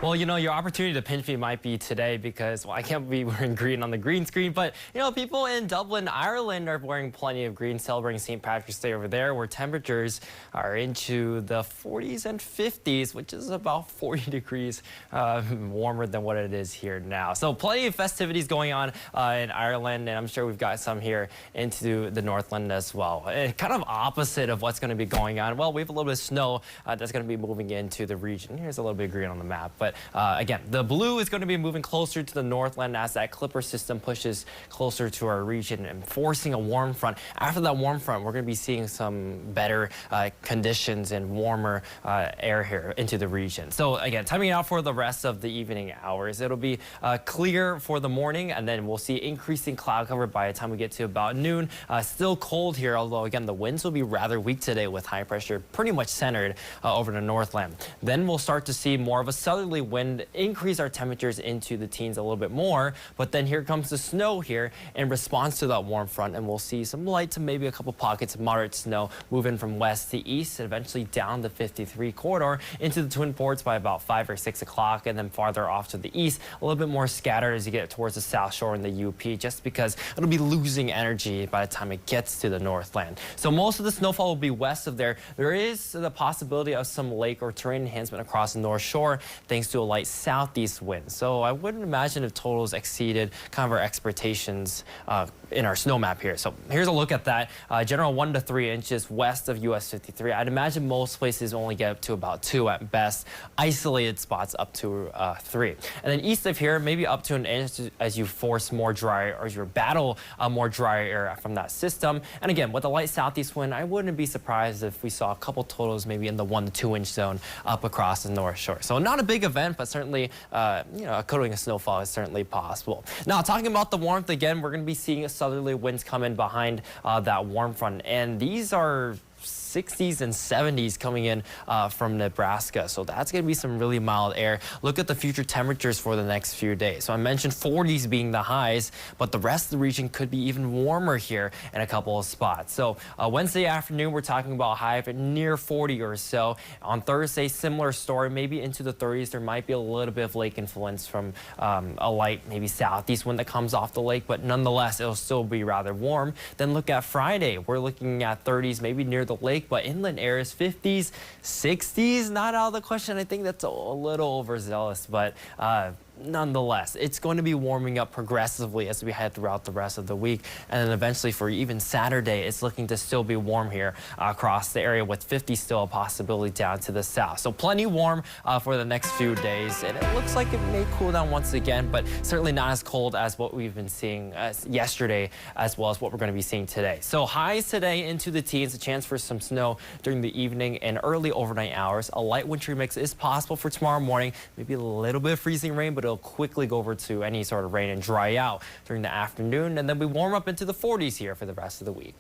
Well, your opportunity to pinch me might be today because, well, I can't be wearing green on the green screen, but, people in Dublin, Ireland are wearing plenty of green, celebrating St. Patrick's Day over there, where temperatures are into the 40s and 50s, which is about 40 degrees warmer than what it is here now. So plenty of festivities going on in Ireland, and I'm sure we've got some here into the Northland as well. Kind of opposite of what's going to be going on. Well, we have a little bit of snow that's going to be moving into the region. Here's a little bit of green on the map, but again, the blue is going to be moving closer to the Northland as that Clipper system pushes closer to our region and forcing a warm front. After that warm front, we're going to be seeing some better conditions and warmer air here into the region. So again, timing out for the rest of the evening hours. It'll be clear for the morning, and then we'll see increasing cloud cover by the time we get to about noon. Still cold here, although again, the winds will be rather weak today with high pressure pretty much centered over the Northland. Then we'll start to see more of a southerly wind increase our temperatures into the teens a little bit more, but then here comes the snow here in response to that warm front, and we'll see some light to maybe a couple pockets of moderate snow moving from west to east and eventually down the 53 corridor into the Twin Ports by about 5 or 6 o'clock, and then farther off to the east, a little bit more scattered as you get towards the South Shore and the UP, just because it'll be losing energy by the time it gets to the Northland. So most of the snowfall will be west of there. There is the possibility of some lake or terrain enhancement across the North Shore thanks to a light southeast wind. So I wouldn't imagine if totals exceeded kind of our expectations in our snow map here. So here's a look at that. General 1 to 3 inches west of US 53. I'd imagine most places only get up to about 2 at best. Isolated spots up to 3. And then east of here, maybe up to an inch as you force more dry or as you battle more dry air from that system. And again, with a light southeast wind, I wouldn't be surprised if we saw a couple totals maybe in the 1 to 2 inch zone up across the North Shore. So not a big event, but certainly, a coating of snowfall is certainly possible. Now, talking about the warmth again, we're going to be seeing southerly winds come in behind that warm front, and these are 60s and 70s coming in from Nebraska. So that's going to be some really mild air. Look at the future temperatures for the next few days. So I mentioned 40s being the highs, but the rest of the region could be even warmer here in a couple of spots. So Wednesday afternoon, we're talking about high of near 40 or so. On Thursday, similar story, maybe into the 30s. There might be a little bit of lake influence from a light, maybe southeast wind that comes off the lake, but nonetheless, it'll still be rather warm. Then look at Friday. We're looking at 30s, maybe near the lake, but inland areas 50s, 60s, not out of the question. I think that's a little overzealous, but nonetheless, it's going to be warming up progressively as we head throughout the rest of the week. And then eventually for even Saturday, it's looking to still be warm here across the area, with 50 still a possibility down to the south. So plenty warm for the next few days. And it looks like it may cool down once again, but certainly not as cold as what we've been seeing yesterday, as well as what we're going to be seeing today. So highs today into the teens, a chance for some snow during the evening and early overnight hours. A light wintry mix is possible for tomorrow morning, maybe a little bit of freezing rain, but it'll quickly go over to any sort of rain and dry out during the afternoon, and then we warm up into the 40s here for the rest of the week.